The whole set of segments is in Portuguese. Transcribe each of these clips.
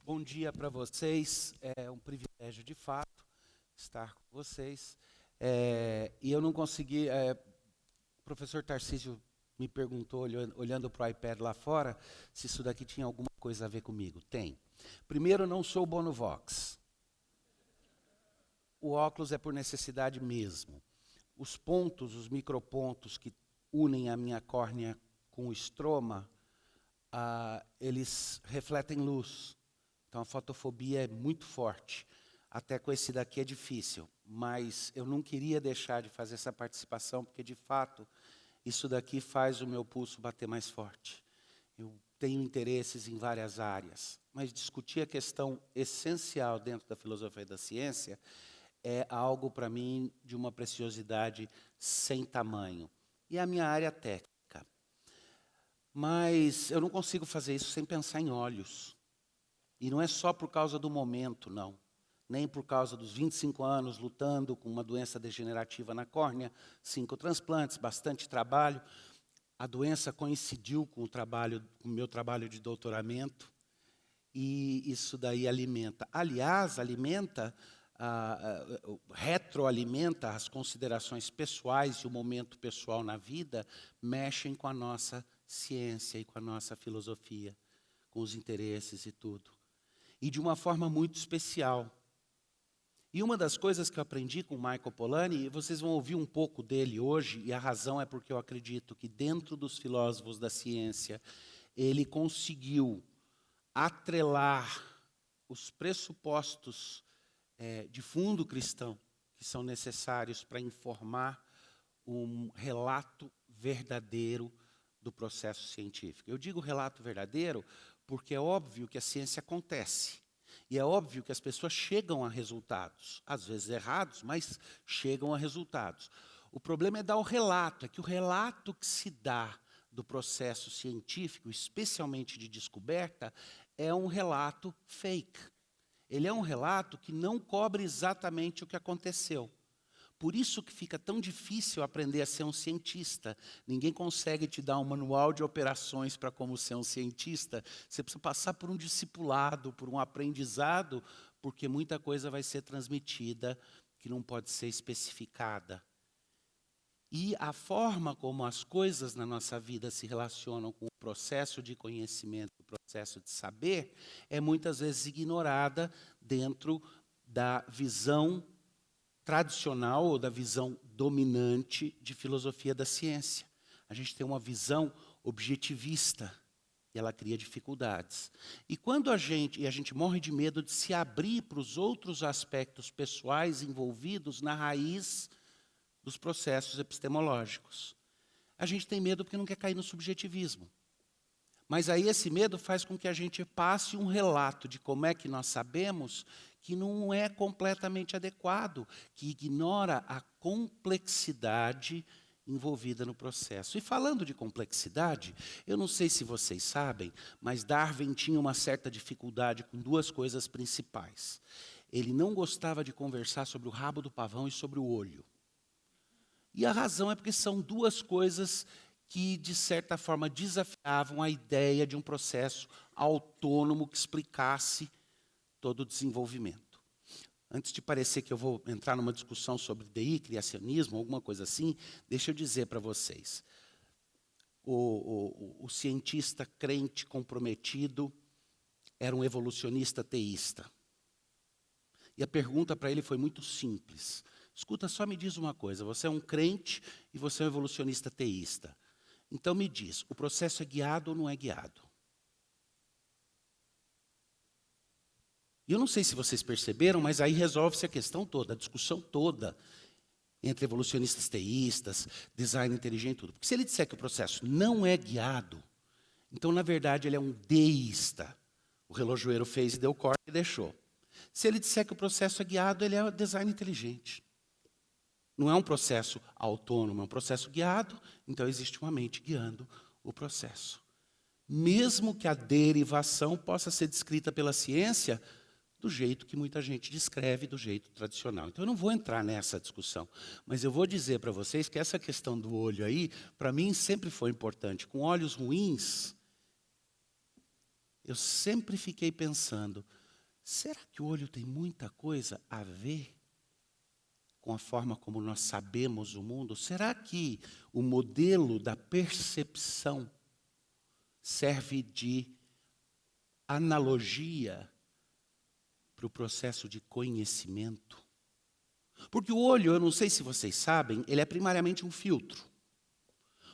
Bom dia para vocês, é um privilégio de fato estar com vocês. E eu não consegui, o professor Tarcísio me perguntou, olhando para o iPad lá fora, se isso daqui tinha alguma coisa a ver comigo. Tem. Primeiro, não sou Bono Vox. O óculos é por necessidade mesmo. Os pontos, os micropontos que unem a minha córnea com o estroma, eles refletem luz. Então a fotofobia é muito forte. Até com esse daqui é difícil. Mas eu não queria deixar de fazer essa participação, porque de fato isso daqui faz o meu pulso bater mais forte. Eu tenho interesses em várias áreas, mas discutir a questão essencial dentro da filosofia e da ciência é algo para mim de uma preciosidade sem tamanho. E a minha área técnica. Mas eu não consigo fazer isso sem pensar em olhos. E não é só por causa do momento, não. Nem por causa dos 25 anos lutando com uma doença degenerativa na córnea, 5 transplantes, bastante trabalho. A doença coincidiu com o meu trabalho de doutoramento, e isso daí alimenta. Aliás, retroalimenta as considerações pessoais e o momento pessoal na vida, mexem com a nossa ciência e com a nossa filosofia, com os interesses e tudo. E de uma forma muito especial. E uma das coisas que eu aprendi com o Michael Polanyi, e vocês vão ouvir um pouco dele hoje, e a razão é porque eu acredito que dentro dos filósofos da ciência, ele conseguiu atrelar os pressupostos de fundo cristão que são necessários para informar um relato verdadeiro do processo científico. Eu digo relato verdadeiro porque é óbvio que a ciência acontece. E é óbvio que as pessoas chegam a resultados, às vezes errados, mas chegam a resultados. O problema é dar o relato, é que o relato que se dá do processo científico, especialmente de descoberta, é um relato fake. Ele é um relato que não cobre exatamente o que aconteceu. Por isso que fica tão difícil aprender a ser um cientista. Ninguém consegue te dar um manual de operações para como ser um cientista. Você precisa passar por um discipulado, por um aprendizado, porque muita coisa vai ser transmitida que não pode ser especificada. E a forma como as coisas na nossa vida se relacionam com o processo de conhecimento, o processo de saber, é muitas vezes ignorada dentro da visão tradicional ou da visão dominante de filosofia da ciência. A gente tem uma visão objetivista e ela cria dificuldades. E quando a gente morre de medo de se abrir para os outros aspectos pessoais envolvidos na raiz dos processos epistemológicos. A gente tem medo porque não quer cair no subjetivismo. Mas aí esse medo faz com que a gente passe um relato de como é que nós sabemos que não é completamente adequado, que ignora a complexidade envolvida no processo. E falando de complexidade, eu não sei se vocês sabem, mas Darwin tinha uma certa dificuldade com duas coisas principais. Ele não gostava de conversar sobre o rabo do pavão e sobre o olho. E a razão é porque são duas coisas que, de certa forma, desafiavam a ideia de um processo autônomo que explicasse todo o desenvolvimento. Antes de parecer que eu vou entrar numa discussão sobre DI, criacionismo, alguma coisa assim, deixa eu dizer para vocês. O cientista crente comprometido era um evolucionista teísta. E a pergunta para ele foi muito simples. Escuta, só me diz uma coisa, você é um crente e você é um evolucionista teísta. Então me diz, o processo é guiado ou não é guiado? E eu não sei se vocês perceberam, mas aí resolve-se a questão toda, a discussão toda entre evolucionistas teístas, design inteligente e tudo. Porque se ele disser que o processo não é guiado, então, na verdade, ele é um deísta. O relojoeiro fez e deu corte e deixou. Se ele disser que o processo é guiado, ele é design inteligente. Não é um processo autônomo, é um processo guiado, então existe uma mente guiando o processo. Mesmo que a derivação possa ser descrita pela ciência do jeito que muita gente descreve, do jeito tradicional. Então eu não vou entrar nessa discussão, mas eu vou dizer para vocês que essa questão do olho aí, para mim sempre foi importante. Com olhos ruins, eu sempre fiquei pensando, será que o olho tem muita coisa a ver com a forma como nós sabemos o mundo? Será que o modelo da percepção serve de analogia para o processo de conhecimento? Porque o olho, eu não sei se vocês sabem, ele é primariamente um filtro.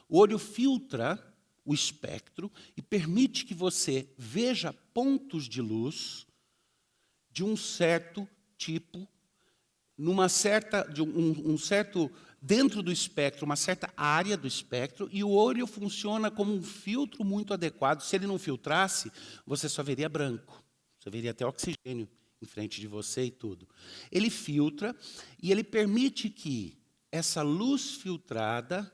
O olho filtra o espectro e permite que você veja pontos de luz de um certo tipo, dentro do espectro, uma certa área do espectro, e o olho funciona como um filtro muito adequado. Se ele não filtrasse, você só veria branco, você veria até oxigênio em frente de você e tudo. Ele filtra e ele permite que essa luz filtrada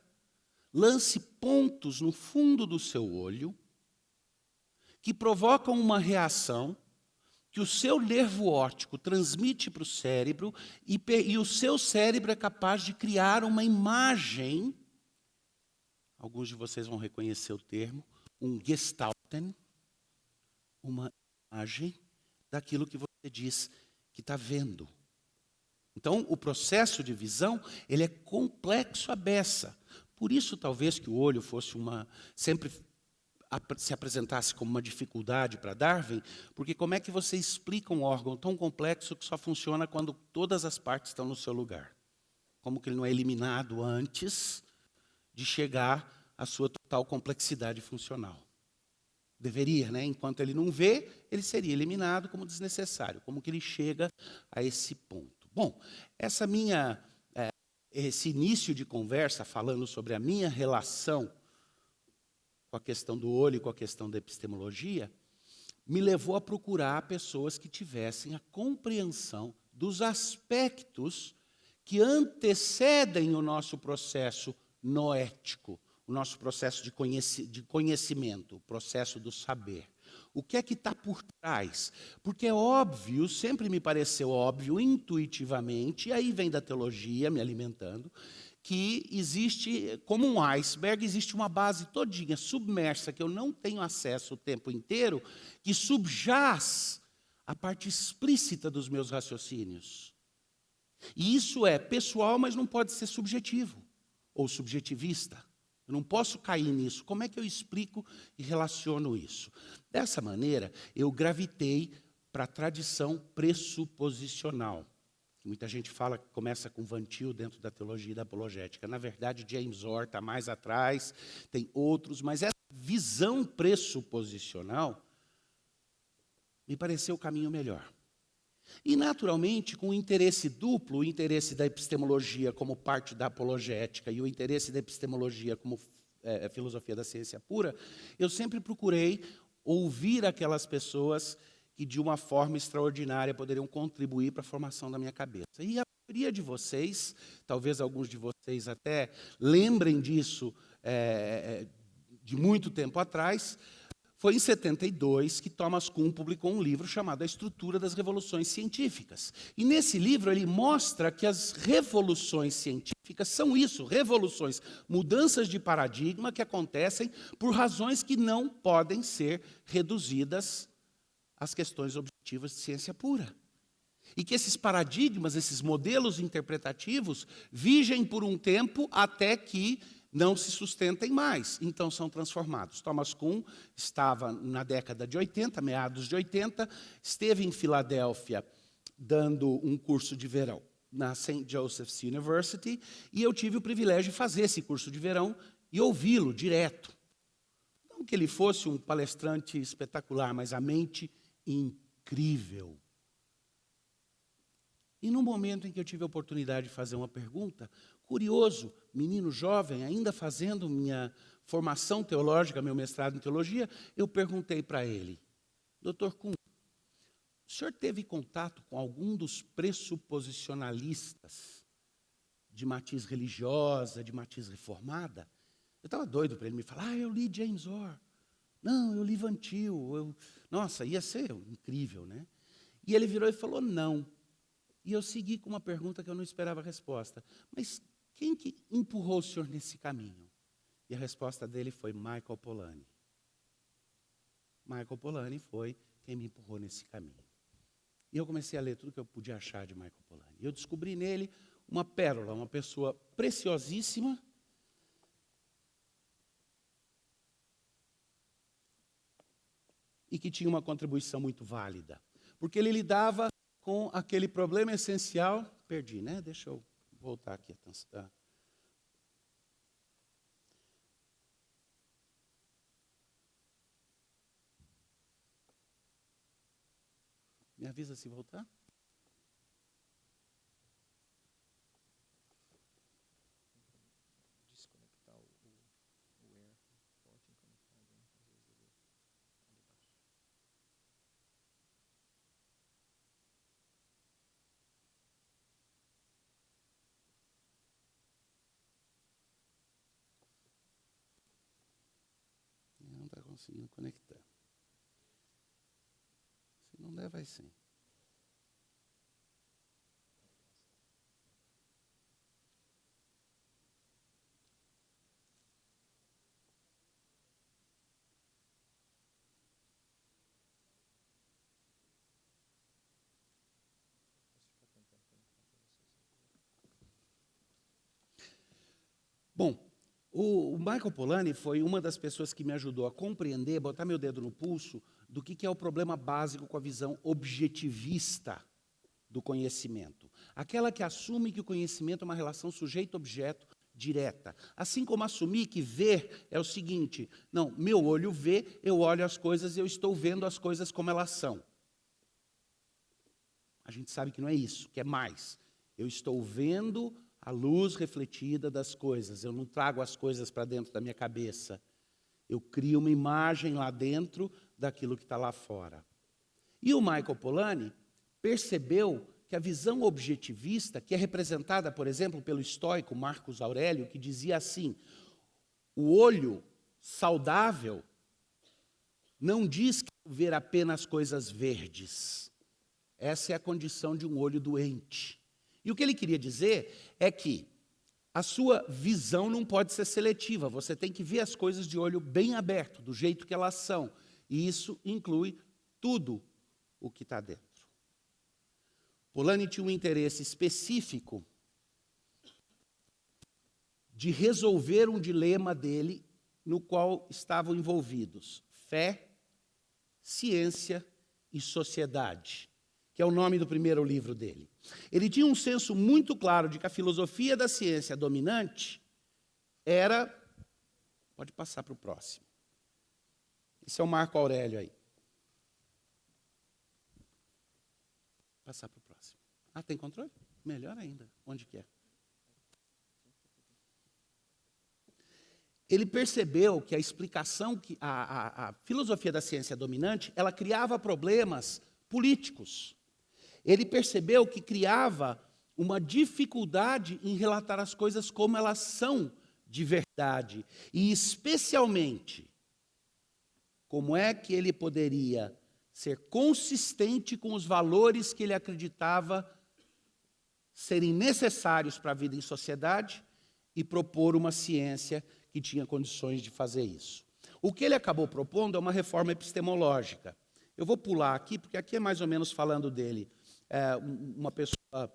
lance pontos no fundo do seu olho que provocam uma reação que o seu nervo óptico transmite para o cérebro e o seu cérebro é capaz de criar uma imagem, alguns de vocês vão reconhecer o termo, um Gestalten, uma imagem daquilo que você diz que está vendo. Então, o processo de visão, ele é complexo à beça. Por isso, talvez, que o olho fosse sempre se apresentasse como uma dificuldade para Darwin, porque como é que você explica um órgão tão complexo que só funciona quando todas as partes estão no seu lugar? Como que ele não é eliminado antes de chegar à sua total complexidade funcional? Deveria, né? Enquanto ele não vê, ele seria eliminado como desnecessário. Como que ele chega a esse ponto? Bom, esse início de conversa falando sobre a minha relação com a questão do olho e com a questão da epistemologia, me levou a procurar pessoas que tivessem a compreensão dos aspectos que antecedem o nosso processo noético, o nosso processo de conhecimento, o processo do saber. O que é que está por trás? Porque é óbvio, sempre me pareceu óbvio, intuitivamente, e aí vem da teologia me alimentando, que existe, como um iceberg, existe uma base todinha submersa, que eu não tenho acesso o tempo inteiro, que subjaz a parte explícita dos meus raciocínios. E isso é pessoal, mas não pode ser subjetivo ou subjetivista. Eu não posso cair nisso. Como é que eu explico e relaciono isso? Dessa maneira, eu gravitei para a tradição pressuposicional. Muita gente fala que começa com Van Til dentro da teologia da apologética. Na verdade, James Orr está mais atrás, tem outros, mas essa visão pressuposicional me pareceu o caminho melhor. E, naturalmente, com o interesse duplo, o interesse da epistemologia como parte da apologética e o interesse da epistemologia como filosofia da ciência pura, eu sempre procurei ouvir aquelas pessoas que, de uma forma extraordinária, poderiam contribuir para a formação da minha cabeça. E a maioria de vocês, talvez alguns de vocês até lembrem disso de muito tempo atrás, foi em 72 que Thomas Kuhn publicou um livro chamado A Estrutura das Revoluções Científicas. E nesse livro ele mostra que as revoluções científicas são isso, revoluções, mudanças de paradigma que acontecem por razões que não podem ser reduzidas às questões objetivas de ciência pura. E que esses paradigmas, esses modelos interpretativos, vigem por um tempo até que não se sustentem mais, então são transformados. Thomas Kuhn estava na década de 80, meados de 80, esteve em Filadélfia dando um curso de verão na St. Joseph's University, e eu tive o privilégio de fazer esse curso de verão e ouvi-lo direto. Não que ele fosse um palestrante espetacular, mas a mente incrível. E no momento em que eu tive a oportunidade de fazer uma pergunta, curioso, menino jovem, ainda fazendo minha formação teológica, meu mestrado em teologia, eu perguntei para ele, Dr. Kuhn, o senhor teve contato com algum dos pressuposicionalistas de matiz religiosa, de matiz reformada? Eu estava doido para ele me falar, eu li James Orr. Não, eu li Van Til. Nossa, ia ser incrível, né? E ele virou e falou, não. E eu segui com uma pergunta que eu não esperava a resposta. Mas quem que empurrou o senhor nesse caminho? E a resposta dele foi Michael Polanyi. Michael Polanyi foi quem me empurrou nesse caminho. E eu comecei a ler tudo que eu podia achar de Michael Polanyi. E eu descobri nele uma pérola, uma pessoa preciosíssima, e que tinha uma contribuição muito válida. Porque ele lidava com aquele problema essencial. Perdi, né? Deixa eu voltar aqui. Me avisa se voltar? Desconectar o AirPort e conectar às vezes ele debaixo. Não está conseguindo conectar. Se não der, vai sim. Posso ficar tentando conectar para vocês. Bom, o Michael Polanyi foi uma das pessoas que me ajudou a compreender, botar meu dedo no pulso, do que é o problema básico com a visão objetivista do conhecimento. Aquela que assume que o conhecimento é uma relação sujeito-objeto direta. Assim como assumir que ver é o seguinte, não, meu olho vê, eu olho as coisas e eu estou vendo as coisas como elas são. A gente sabe que não é isso, que é mais. Eu estou vendo a luz refletida das coisas, eu não trago as coisas para dentro da minha cabeça. Eu crio uma imagem lá dentro daquilo que está lá fora. E o Michael Polanyi percebeu que a visão objetivista, que é representada, por exemplo, pelo estoico Marcos Aurélio, que dizia assim, o olho saudável não diz que ver apenas coisas verdes. Essa é a condição de um olho doente. E o que ele queria dizer é que a sua visão não pode ser seletiva, você tem que ver as coisas de olho bem aberto, do jeito que elas são. E isso inclui tudo o que está dentro. Polanyi tinha um interesse específico de resolver um dilema dele, no qual estavam envolvidos fé, ciência e sociedade, que é o nome do primeiro livro dele. Ele tinha um senso muito claro de que a filosofia da ciência dominante era... Pode passar para o próximo. Esse é o Marco Aurélio aí. Passar para o próximo. Ah, tem controle? Melhor ainda. Onde que é? Ele percebeu que a explicação, que a filosofia da ciência dominante, ela criava problemas políticos. Ele percebeu que criava uma dificuldade em relatar as coisas como elas são de verdade. E, especialmente, como é que ele poderia ser consistente com os valores que ele acreditava serem necessários para a vida em sociedade e propor uma ciência que tinha condições de fazer isso. O que ele acabou propondo é uma reforma epistemológica. Eu vou pular aqui, porque aqui é mais ou menos falando dele. Uma pessoa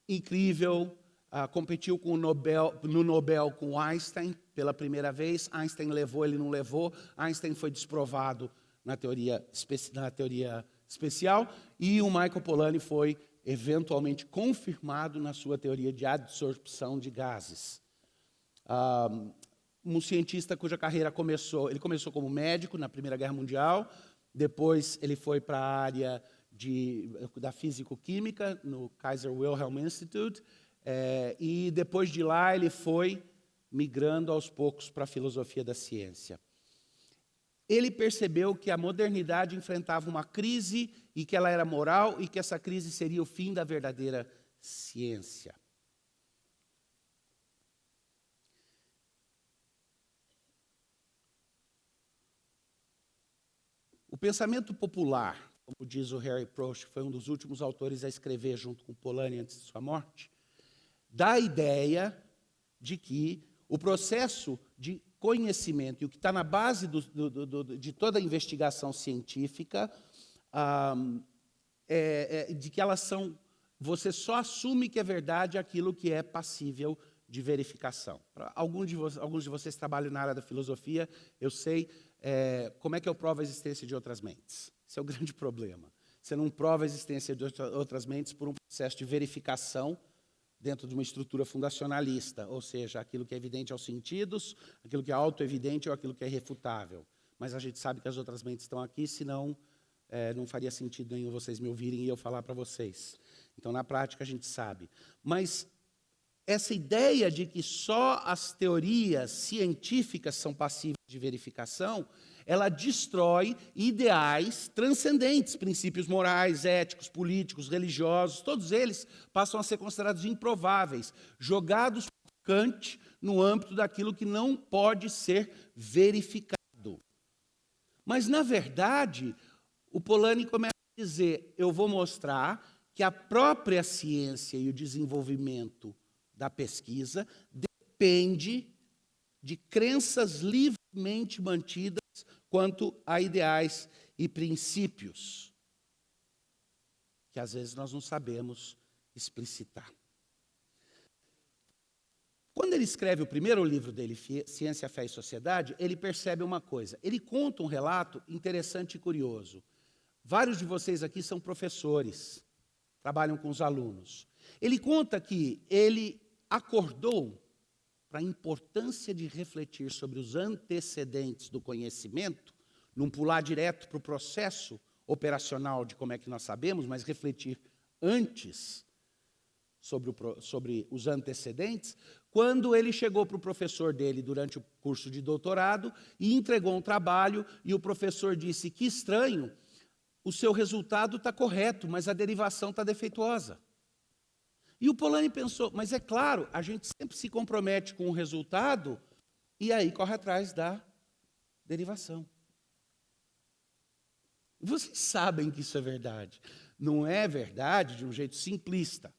incrível, competiu com no Nobel com Einstein pela primeira vez. Einstein levou, ele não levou. Einstein foi desprovado na teoria especial. E o Michael Polanyi foi eventualmente confirmado na sua teoria de adsorção de gases. Um cientista cuja carreira começou como médico na Primeira Guerra Mundial, depois ele foi para a área da físico-química no Kaiser Wilhelm Institute, e depois de lá ele foi migrando aos poucos para a filosofia da ciência. Ele percebeu que a modernidade enfrentava uma crise e que ela era moral e que essa crise seria o fim da verdadeira ciência. O pensamento popular, como diz o Harry Proust, que foi um dos últimos autores a escrever junto com Polanyi antes de sua morte, dá a ideia de que o processo de conhecimento e o que está na base de toda a investigação científica, de que elas são... Você só assume que é verdade aquilo que é passível de verificação. Alguns de vocês trabalham na área da filosofia, eu sei como é que eu provo a existência de outras mentes. Esse é o grande problema. Você não prova a existência de outras mentes por um processo de verificação dentro de uma estrutura fundacionalista, ou seja, aquilo que é evidente aos sentidos, aquilo que é autoevidente ou aquilo que é irrefutável. Mas a gente sabe que as outras mentes estão aqui, senão não faria sentido nenhum vocês me ouvirem e eu falar para vocês. Então, na prática, a gente sabe. Mas essa ideia de que só as teorias científicas são passíveis de verificação, ela destrói ideais transcendentes, princípios morais, éticos, políticos, religiosos, todos eles passam a ser considerados improváveis, jogados por Kant no âmbito daquilo que não pode ser verificado. Mas, na verdade, o Polanyi começa a dizer, eu vou mostrar que a própria ciência e o desenvolvimento da pesquisa depende de crenças livremente mantidas quanto a ideais e princípios, que às vezes nós não sabemos explicitar. Quando ele escreve o primeiro livro dele, Ciência, Fé e Sociedade, ele percebe uma coisa. Ele conta um relato interessante e curioso. Vários de vocês aqui são professores, trabalham com os alunos. Ele conta que ele acordou para a importância de refletir sobre os antecedentes do conhecimento, não pular direto para o processo operacional de como é que nós sabemos, mas refletir antes sobre os antecedentes, quando ele chegou para o professor dele durante o curso de doutorado e entregou um trabalho e o professor disse, que estranho, o seu resultado está correto, mas a derivação está defeituosa. E o Polanyi pensou, mas é claro, a gente sempre se compromete com o resultado e aí corre atrás da derivação. Vocês sabem que isso é verdade. Não é verdade de um jeito simplista.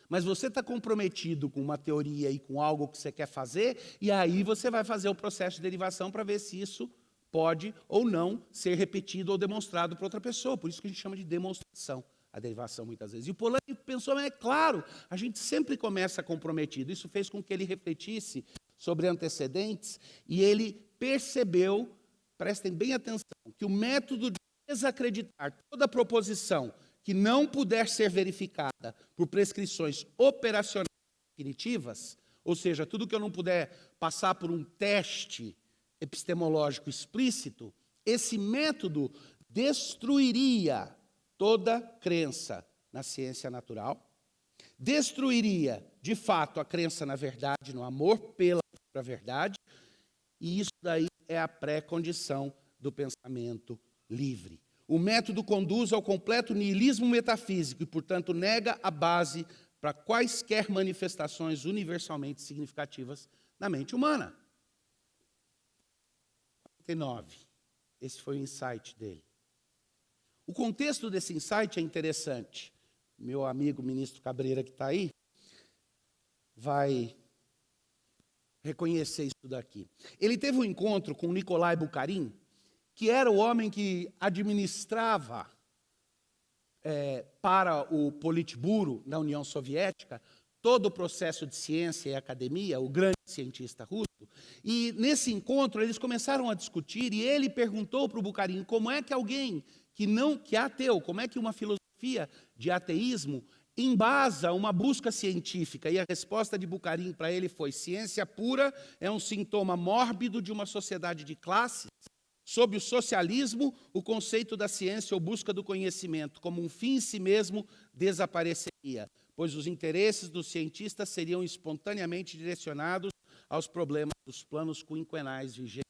Mas você está comprometido com uma teoria e com algo que você quer fazer, e aí você vai fazer o processo de derivação para ver se isso pode ou não ser repetido ou demonstrado por outra pessoa. Por isso que a gente chama de demonstração, a derivação muitas vezes. E o Polanyi pensou, mas é claro, a gente sempre começa comprometido. Isso fez com que ele refletisse sobre antecedentes e ele percebeu, prestem bem atenção, que o método de desacreditar toda proposição que não puder ser verificada por prescrições operacionais definitivas, ou seja, tudo que eu não puder passar por um teste epistemológico explícito, esse método destruiria toda crença na ciência natural, destruiria, de fato, a crença na verdade, no amor pela verdade, e isso daí é a pré-condição do pensamento livre. O método conduz ao completo niilismo metafísico e, portanto, nega a base para quaisquer manifestações universalmente significativas na mente humana. 49. Esse foi o insight dele. O contexto desse insight é interessante. Meu amigo ministro Cabreira, que está aí, vai reconhecer isso daqui. Ele teve um encontro com Nikolai Bukharin, que era o homem que administrava para o Politburo na União Soviética todo o processo de ciência e academia, o grande cientista russo. E nesse encontro eles começaram a discutir e ele perguntou para o Bukharin como é que alguém que é ateu, como é que uma filosofia de ateísmo embasa uma busca científica. E a resposta de Bukharin para ele foi: ciência pura é um sintoma mórbido de uma sociedade de classes. Sob o socialismo, o conceito da ciência ou busca do conhecimento como um fim em si mesmo desapareceria, pois os interesses dos cientistas seriam espontaneamente direcionados aos problemas dos planos quinquenais vigentes.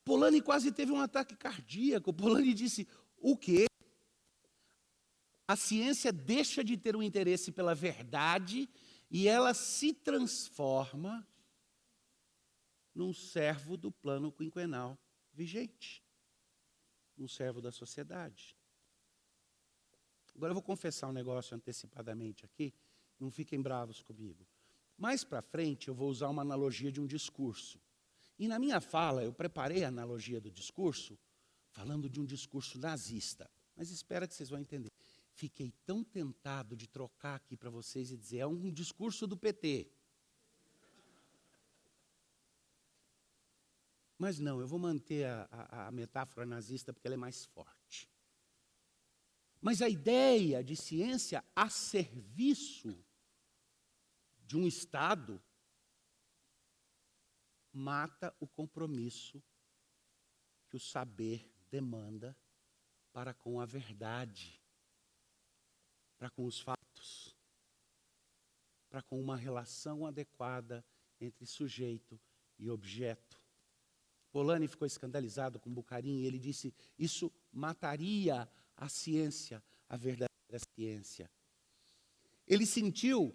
Polanyi quase teve um ataque cardíaco. Polanyi disse: o quê? A ciência deixa de ter um interesse pela verdade e ela se transforma num servo do plano quinquenal vigente, num servo da sociedade. Agora eu vou confessar um negócio antecipadamente aqui, não fiquem bravos comigo. Mais para frente, eu vou usar uma analogia de um discurso. E na minha fala, eu preparei a analogia do discurso, falando de um discurso nazista. Mas espera que vocês vão entender. Fiquei tão tentado de trocar aqui para vocês e dizer, é um discurso do PT. Mas não, eu vou manter a metáfora nazista porque ela é mais forte. Mas a ideia de ciência a serviço de um Estado mata o compromisso que o saber demanda para com a verdade, para com os fatos, para com uma relação adequada entre sujeito e objeto. Polanyi ficou escandalizado com Bukharin e ele disse, isso mataria a ciência, a verdadeira ciência. Ele sentiu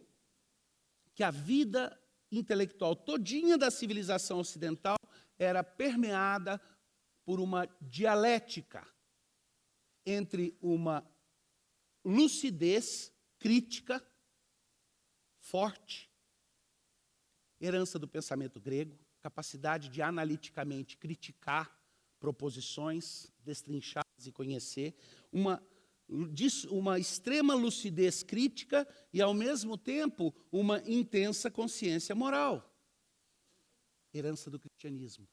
que a vida intelectual todinha da civilização ocidental era permeada por uma dialética entre uma lucidez crítica forte, herança do pensamento grego, capacidade de analiticamente criticar proposições, destrinchá-las e conhecer, uma extrema lucidez crítica e, ao mesmo tempo, uma intensa consciência moral. Herança do cristianismo.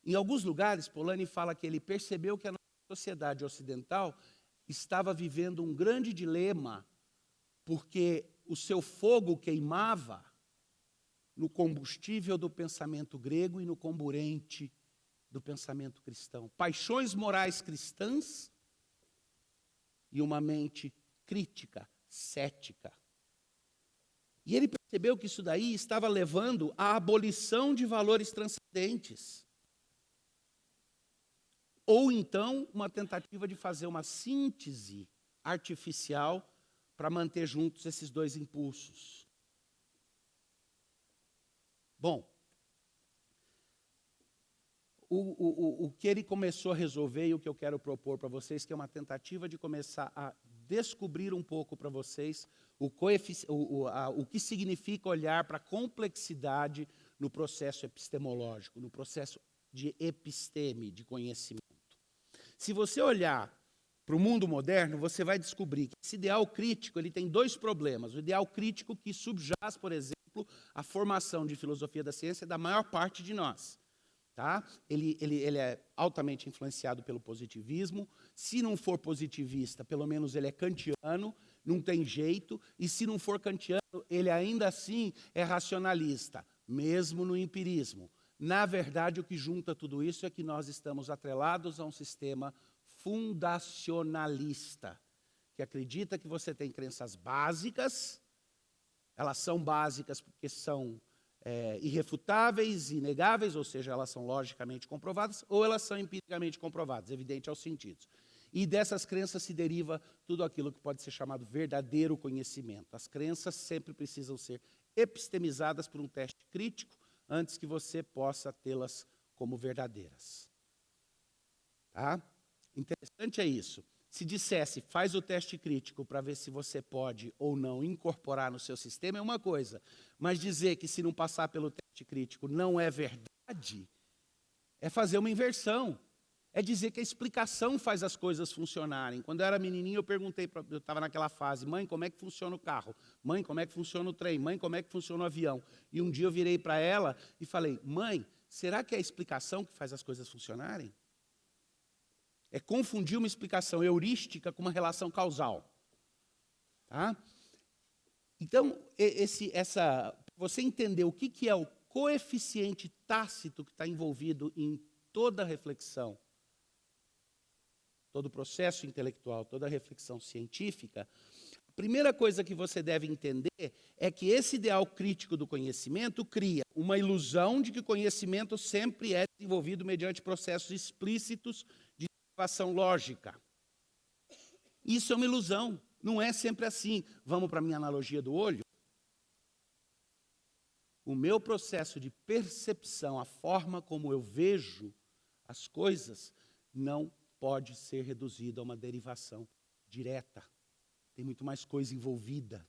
Em alguns lugares, Polanyi fala que ele percebeu que a nossa sociedade ocidental estava vivendo um grande dilema, porque o seu fogo queimava no combustível do pensamento grego e no comburente do pensamento cristão. Paixões morais cristãs e uma mente crítica, cética. E ele percebeu que isso daí estava levando à abolição de valores transcendentes. Ou então, uma tentativa de fazer uma síntese artificial para manter juntos esses dois impulsos. Bom, o que ele começou a resolver e o que eu quero propor para vocês, que é uma tentativa de começar a descobrir um pouco para vocês o que significa olhar para a complexidade no processo epistemológico, no processo de episteme, de conhecimento. Se você olhar para o mundo moderno, você vai descobrir que esse ideal crítico ele tem dois problemas. O ideal crítico que subjaz, por exemplo, a formação de filosofia da ciência da maior parte de nós. Tá? Ele é altamente influenciado pelo positivismo. Se não for positivista, pelo menos ele é kantiano, não tem jeito. E se não for kantiano, ele ainda assim é racionalista, mesmo no empirismo. Na verdade, o que junta tudo isso é que nós estamos atrelados a um sistema fundacionalista, que acredita que você tem crenças básicas, elas são básicas porque são irrefutáveis, inegáveis, ou seja, elas são logicamente comprovadas, ou elas são empiricamente comprovadas, evidente aos sentidos. E dessas crenças se deriva tudo aquilo que pode ser chamado verdadeiro conhecimento. As crenças sempre precisam ser epistemizadas por um teste crítico, antes que você possa tê-las como verdadeiras. Tá? Interessante é isso. Se dissesse, faz o teste crítico para ver se você pode ou não incorporar no seu sistema, é uma coisa. Mas dizer que se não passar pelo teste crítico não é verdade, é fazer uma inversão. É dizer que a explicação faz as coisas funcionarem. Quando eu era menininho, eu estava naquela fase, mãe, como é que funciona o carro? Mãe, como é que funciona o trem? Mãe, como é que funciona o avião? E um dia eu virei para ela e falei, mãe, será que é a explicação que faz as coisas funcionarem? É confundir uma explicação heurística com uma relação causal. Tá? Então, você entender o que é o coeficiente tácito que está envolvido em toda a reflexão, todo o processo intelectual, toda a reflexão científica, a primeira coisa que você deve entender é que esse ideal crítico do conhecimento cria uma ilusão de que o conhecimento sempre é desenvolvido mediante processos explícitos de derivação lógica. Isso é uma ilusão, não é sempre assim. Vamos para a minha analogia do olho? O meu processo de percepção, a forma como eu vejo as coisas, não pode ser reduzido a uma derivação direta. Tem muito mais coisa envolvida.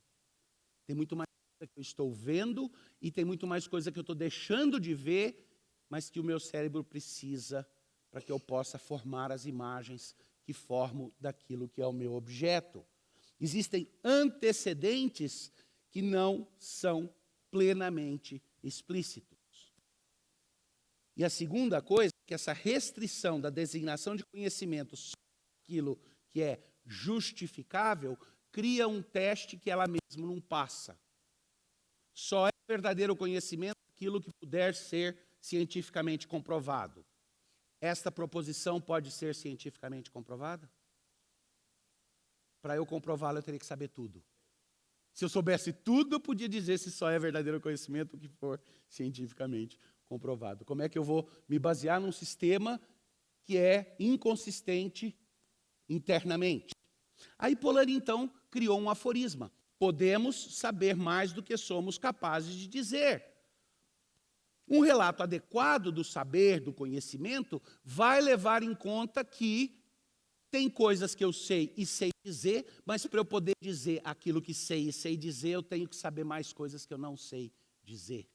Tem muito mais que eu estou vendo e tem muito mais coisa que eu estou deixando de ver, mas que o meu cérebro precisa para que eu possa formar as imagens que formo daquilo que é o meu objeto. Existem antecedentes que não são plenamente explícitos. E a segunda coisa é que essa restrição da designação de conhecimento só aquilo que é justificável cria um teste que ela mesma não passa. Só é verdadeiro conhecimento aquilo que puder ser cientificamente comprovado. Esta proposição pode ser cientificamente comprovada? Para eu comprová-la, eu teria que saber tudo. Se eu soubesse tudo, eu podia dizer se só é verdadeiro conhecimento o que for cientificamente comprovado. Como é que eu vou me basear num sistema que é inconsistente internamente? Aí Polanyi, então, criou um aforisma. Podemos saber mais do que somos capazes de dizer. Um relato adequado do saber, do conhecimento, vai levar em conta que tem coisas que eu sei e sei dizer, mas para eu poder dizer aquilo que sei e sei dizer, eu tenho que saber mais coisas que eu não sei dizer.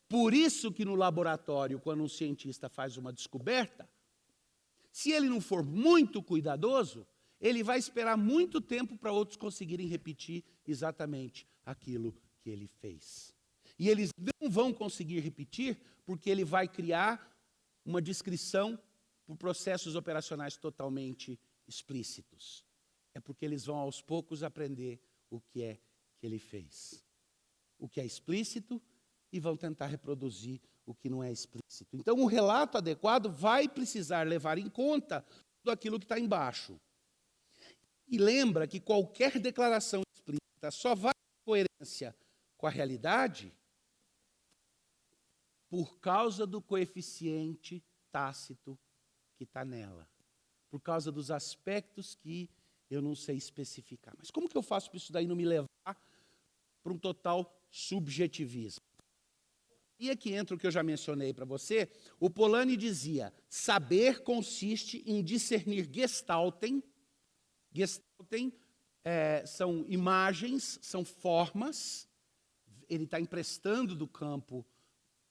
Por isso que no laboratório, quando um cientista faz uma descoberta, se ele não for muito cuidadoso, ele vai esperar muito tempo para outros conseguirem repetir exatamente aquilo que ele fez. E eles não vão conseguir repetir porque ele vai criar uma descrição por processos operacionais totalmente explícitos. É porque eles vão aos poucos aprender o que é que ele fez. O que é explícito e vão tentar reproduzir o que não é explícito. Então, um relato adequado vai precisar levar em conta tudo aquilo que está embaixo. E lembra que qualquer declaração explícita só vai em coerência com a realidade por causa do coeficiente tácito que está nela. Por causa dos aspectos que eu não sei especificar. Mas como que eu faço para isso daí não me levar para um total subjetivismo? E aqui entra o que eu já mencionei para você. O Polanyi dizia, saber consiste em discernir Gestalten. Gestalten são imagens, são formas. Ele está emprestando do campo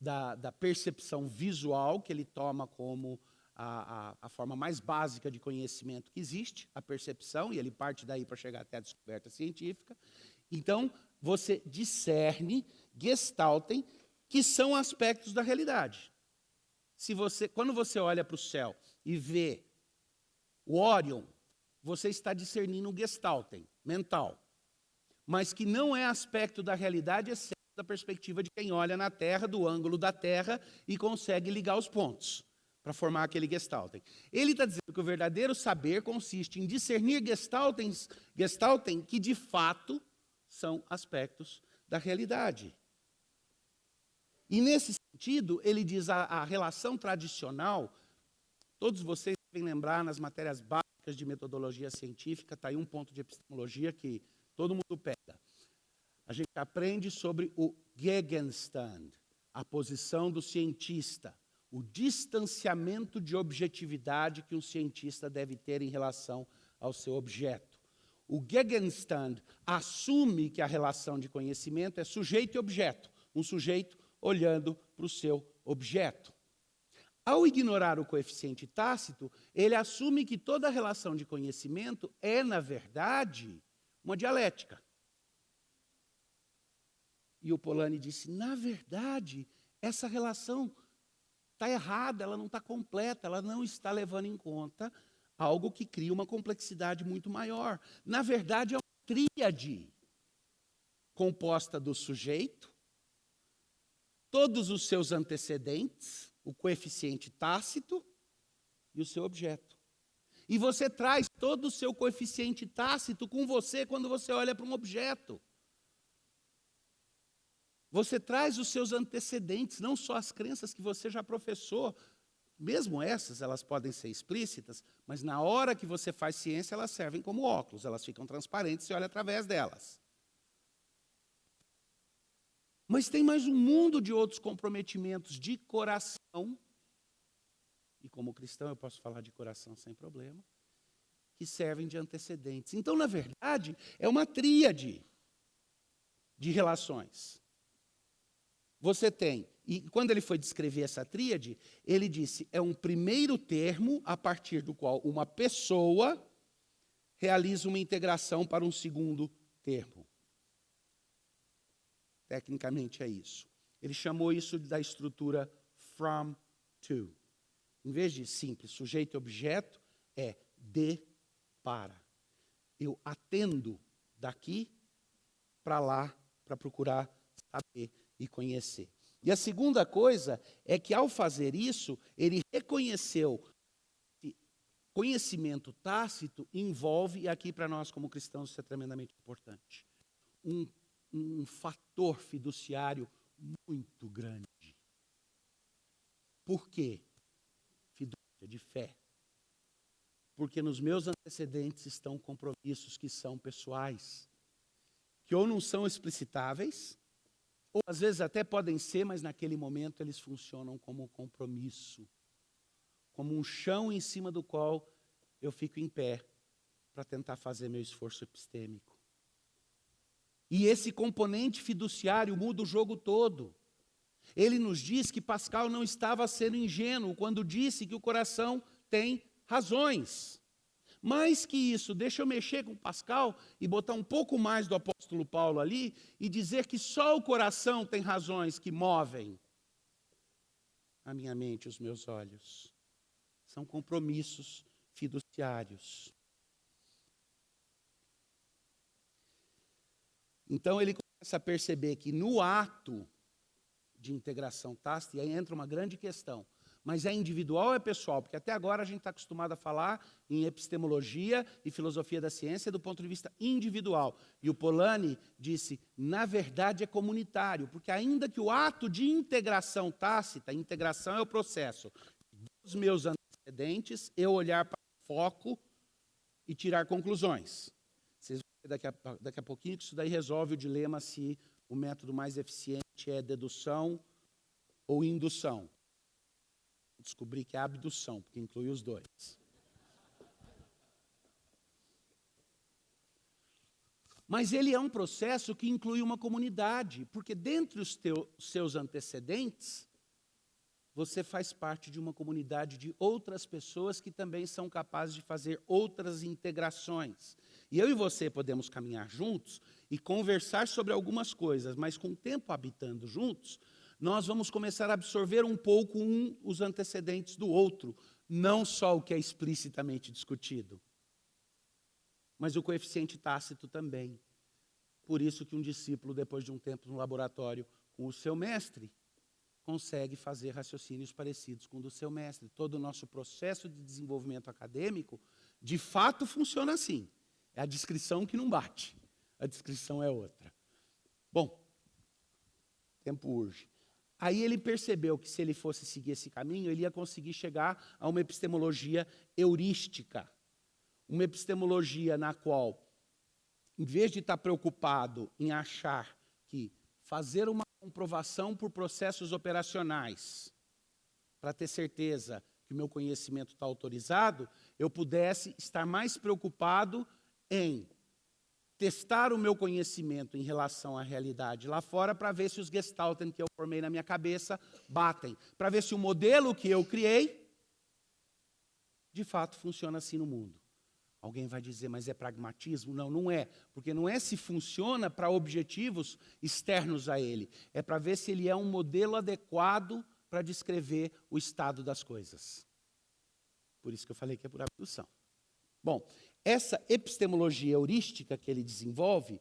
da percepção visual, que ele toma como a forma mais básica de conhecimento que existe, a percepção, e ele parte daí para chegar até a descoberta científica. Então, você discerne, Gestalten, que são aspectos da realidade. Quando você olha para o céu e vê o Órion, você está discernindo um Gestalten, mental, mas que não é aspecto da realidade, exceto da perspectiva de quem olha na Terra, do ângulo da Terra, e consegue ligar os pontos para formar aquele Gestalten. Ele está dizendo que o verdadeiro saber consiste em discernir Gestalten que, de fato, são aspectos da realidade. E, nesse sentido, ele diz a relação tradicional, todos vocês devem lembrar nas matérias básicas de metodologia científica, está aí um ponto de epistemologia que todo mundo pega. A gente aprende sobre o Gegenstand, a posição do cientista, o distanciamento de objetividade que um cientista deve ter em relação ao seu objeto. O Gegenstand assume que a relação de conhecimento é sujeito e objeto, um sujeito olhando para o seu objeto. Ao ignorar o coeficiente tácito, ele assume que toda relação de conhecimento é, na verdade, uma dialética. E o Polanyi disse, na verdade, essa relação está errada, ela não está completa, ela não está levando em conta algo que cria uma complexidade muito maior. Na verdade, é uma tríade composta do sujeito, todos os seus antecedentes, o coeficiente tácito e o seu objeto. E você traz todo o seu coeficiente tácito com você quando você olha para um objeto. Você traz os seus antecedentes, não só as crenças que você já professou. Mesmo essas, elas podem ser explícitas, mas na hora que você faz ciência, elas servem como óculos, elas ficam transparentes e olha através delas. Mas tem mais um mundo de outros comprometimentos de coração, e como cristão eu posso falar de coração sem problema, que servem de antecedentes. Então, na verdade, é uma tríade de relações. Você tem, e quando ele foi descrever essa tríade, ele disse, é um primeiro termo a partir do qual uma pessoa realiza uma integração para um segundo termo. Tecnicamente é isso. Ele chamou isso da estrutura from to. Em vez de simples sujeito e objeto, é de para. Eu atendo daqui para lá para procurar saber e conhecer. E a segunda coisa é que, ao fazer isso, ele reconheceu que conhecimento tácito envolve, e aqui para nós como cristãos isso é tremendamente importante, um fator fiduciário muito grande. Por quê? Fidúcia de fé. Porque nos meus antecedentes estão compromissos que são pessoais, que ou não são explicitáveis, ou às vezes até podem ser, mas naquele momento eles funcionam como compromisso, como um chão em cima do qual eu fico em pé para tentar fazer meu esforço epistêmico. E esse componente fiduciário muda o jogo todo. Ele nos diz que Pascal não estava sendo ingênuo quando disse que o coração tem razões. Mais que isso, deixa eu mexer com Pascal e botar um pouco mais do apóstolo Paulo ali e dizer que só o coração tem razões que movem a minha mente, os meus olhos. São compromissos fiduciários. Então ele começa a perceber que no ato de integração tácita, e aí entra uma grande questão. Mas é individual ou é pessoal? Porque até agora a gente está acostumado a falar em epistemologia e filosofia da ciência do ponto de vista individual. E o Polanyi disse, na verdade é comunitário, porque ainda que o ato de integração tácita, integração é o processo dos meus antecedentes, eu olhar para o foco e tirar conclusões. Vocês vão ver daqui a pouquinho que isso daí resolve o dilema se o método mais eficiente é dedução ou indução. Descobri que é abdução, porque inclui os dois. Mas ele é um processo que inclui uma comunidade, porque dentre os seus antecedentes, você faz parte de uma comunidade de outras pessoas que também são capazes de fazer outras integrações. E eu e você podemos caminhar juntos e conversar sobre algumas coisas, mas com o tempo habitando juntos, nós vamos começar a absorver um pouco os antecedentes do outro, não só o que é explicitamente discutido, mas o coeficiente tácito também. Por isso que um discípulo, depois de um tempo no laboratório com o seu mestre, consegue fazer raciocínios parecidos com o do seu mestre. Todo o nosso processo de desenvolvimento acadêmico, de fato, funciona assim. É a descrição que não bate, a descrição é outra. Bom, tempo urge. Aí ele percebeu que se ele fosse seguir esse caminho, ele ia conseguir chegar a uma epistemologia heurística. Uma epistemologia na qual, em vez de estar preocupado em achar que fazer uma comprovação por processos operacionais, para ter certeza que o meu conhecimento está autorizado, eu pudesse estar mais preocupado em testar o meu conhecimento em relação à realidade lá fora para ver se os gestalten que eu formei na minha cabeça batem. Para ver se o modelo que eu criei, de fato, funciona assim no mundo. Alguém vai dizer, mas é pragmatismo? Não, não é. Porque não é se funciona para objetivos externos a ele. É para ver se ele é um modelo adequado para descrever o estado das coisas. Por isso que eu falei que é por abdução. Bom, essa epistemologia heurística que ele desenvolve,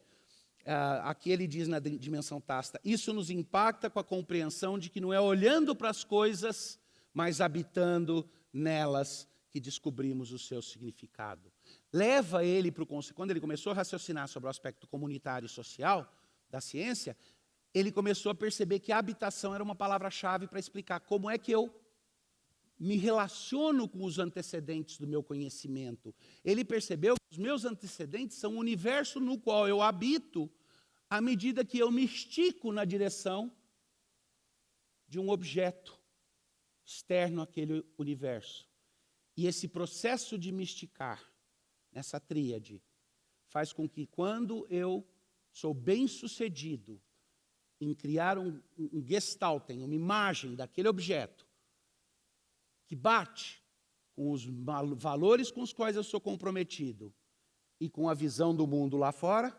aqui ele diz na dimensão tácita, isso nos impacta com a compreensão de que não é olhando para as coisas, mas habitando nelas que descobrimos o seu significado. Leva ele para o conceito, quando ele começou a raciocinar sobre o aspecto comunitário e social da ciência, ele começou a perceber que a habitação era uma palavra-chave para explicar como é que eu me relaciono com os antecedentes do meu conhecimento. Ele percebeu que os meus antecedentes são o universo no qual eu habito à medida que eu me estico na direção de um objeto externo àquele universo. E esse processo de me esticar, nessa tríade, faz com que quando eu sou bem-sucedido em criar um gestalten, uma imagem daquele objeto, que bate com os valores com os quais eu sou comprometido e com a visão do mundo lá fora,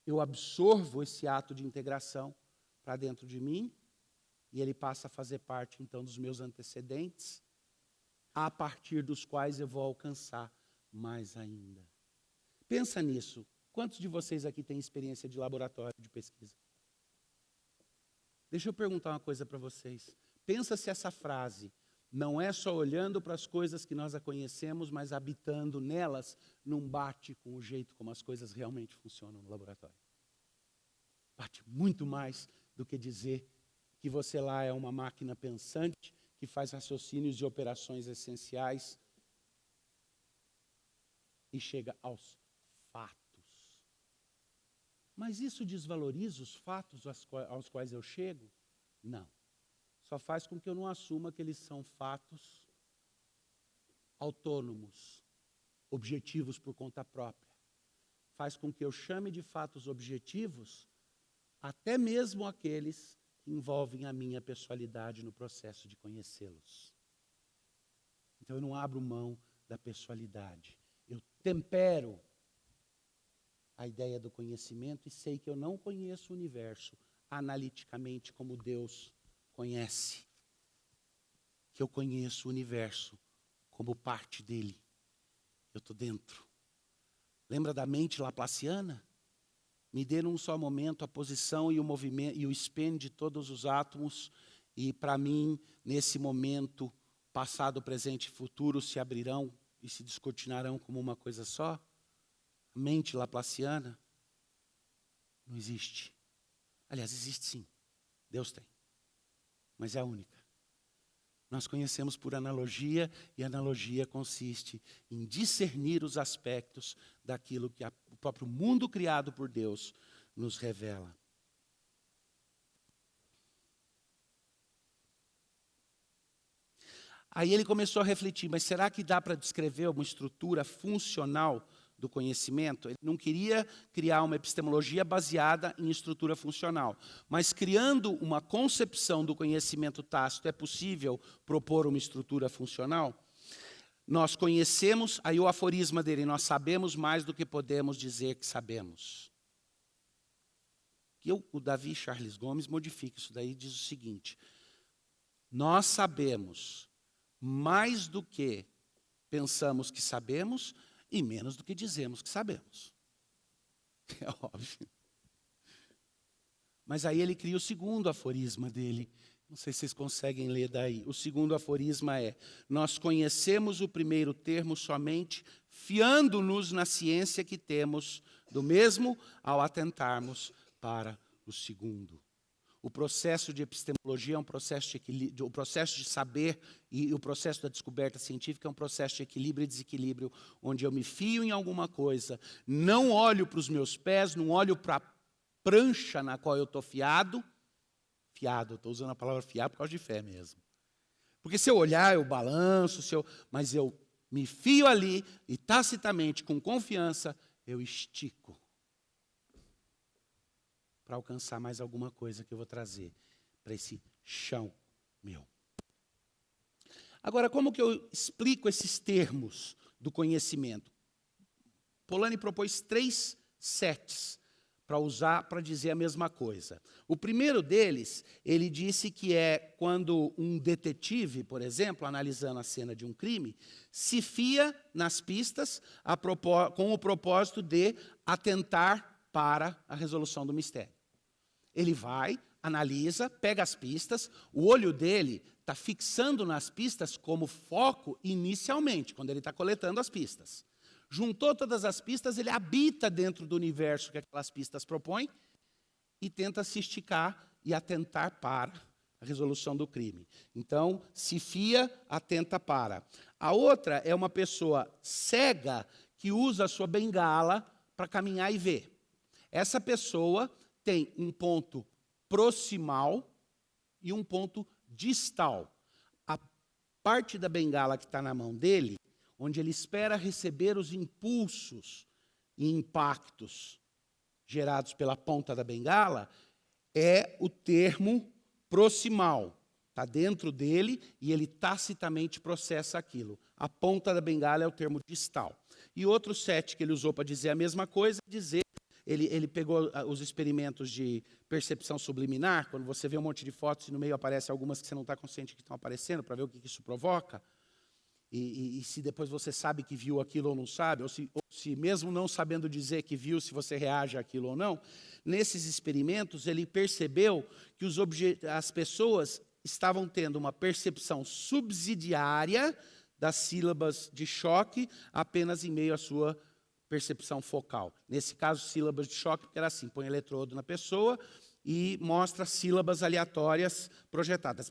eu absorvo esse ato de integração para dentro de mim e ele passa a fazer parte, então, dos meus antecedentes, a partir dos quais eu vou alcançar mais ainda. Pensa nisso. Quantos de vocês aqui têm experiência de laboratório de pesquisa? Deixa eu perguntar uma coisa para vocês. Pensa se essa frase não é só olhando para as coisas que nós a conhecemos, mas habitando nelas, não bate com o jeito como as coisas realmente funcionam no laboratório. Bate muito mais do que dizer que você lá é uma máquina pensante, que faz raciocínios e operações essenciais e chega aos fatos. Mas isso desvaloriza os fatos aos quais eu chego? Não. Só faz com que eu não assuma que eles são fatos autônomos, objetivos por conta própria. Faz com que eu chame de fatos objetivos até mesmo aqueles que envolvem a minha pessoalidade no processo de conhecê-los. Então eu não abro mão da pessoalidade. Eu tempero a ideia do conhecimento e sei que eu não conheço o universo analiticamente como Deus conhece. Que eu conheço o universo como parte dele. Eu estou dentro. Lembra da mente laplaciana? Me dê num só momento a posição e o movimento e o spin de todos os átomos e para mim, nesse momento, passado, presente e futuro se abrirão e se descortinarão como uma coisa só? A mente laplaciana não existe. Aliás, existe sim. Deus tem. Mas é a única. Nós conhecemos por analogia, e a analogia consiste em discernir os aspectos daquilo que o próprio mundo criado por Deus nos revela. Aí ele começou a refletir, mas será que dá para descrever uma estrutura funcional do conhecimento? Ele não queria criar uma epistemologia baseada em estrutura funcional, mas criando uma concepção do conhecimento tácito, é possível propor uma estrutura funcional? Nós conhecemos, aí o aforisma dele, nós sabemos mais do que podemos dizer que sabemos. E o Davi Charles Gomes modifica isso daí e diz o seguinte: nós sabemos mais do que pensamos que sabemos e menos do que dizemos que sabemos. É óbvio. Mas aí ele cria o segundo aforisma dele. Não sei se vocês conseguem ler daí. O segundo aforisma é: nós conhecemos o primeiro termo somente fiando-nos na ciência que temos do mesmo ao atentarmos para o segundo. O processo de epistemologia é um processo de equilíbrio, o processo de saber e o processo da descoberta científica é um processo de equilíbrio e desequilíbrio, onde eu me fio em alguma coisa, não olho para os meus pés, não olho para a prancha na qual eu estou fiado, eu estou usando a palavra fiar por causa de fé mesmo. Porque se eu olhar, eu balanço, mas eu me fio ali e tacitamente, com confiança, eu estico para alcançar mais alguma coisa que eu vou trazer para esse chão meu. Agora, como que eu explico esses termos do conhecimento? Polanyi propôs 3 sets para usar para dizer a mesma coisa. O primeiro deles, ele disse que é quando um detetive, por exemplo, analisando a cena de um crime, se fia nas pistas com o propósito de atentar para a resolução do mistério. Ele vai, analisa, pega as pistas, o olho dele está fixando nas pistas como foco inicialmente, quando ele está coletando as pistas. Juntou todas as pistas, ele habita dentro do universo que aquelas pistas propõem e tenta se esticar e atentar para a resolução do crime. Então, se fia, atenta para. A outra é uma pessoa cega que usa a sua bengala para caminhar e ver. Essa pessoa tem um ponto proximal e um ponto distal. A parte da bengala que está na mão dele, onde ele espera receber os impulsos e impactos gerados pela ponta da bengala, é o termo proximal. Está dentro dele e ele tacitamente processa aquilo. A ponta da bengala é o termo distal. E outro set que ele usou para dizer a mesma coisa, ele pegou os experimentos de percepção subliminar, quando você vê um monte de fotos e no meio aparecem algumas que você não está consciente que estão aparecendo, para ver o que isso provoca. E se depois você sabe que viu aquilo ou não sabe, ou se mesmo não sabendo dizer que viu, se você reage àquilo ou não, nesses experimentos ele percebeu que as pessoas estavam tendo uma percepção subsidiária das sílabas de choque apenas em meio à sua percepção focal. Nesse caso, sílabas de choque, porque era assim, põe eletrodo na pessoa e mostra sílabas aleatórias projetadas,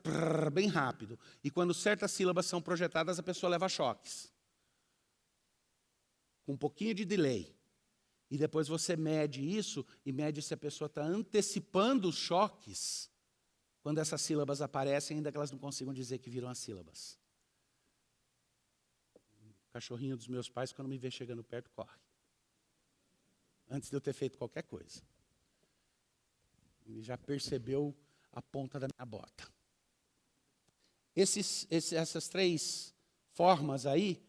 bem rápido. E quando certas sílabas são projetadas, a pessoa leva choques. Com um pouquinho de delay. E depois você mede isso e mede se a pessoa está antecipando os choques quando essas sílabas aparecem, ainda que elas não consigam dizer que viram as sílabas. O cachorrinho dos meus pais, quando me vê chegando perto, corre. Antes de eu ter feito qualquer coisa. Ele já percebeu a ponta da minha bota. Essas três formas aí,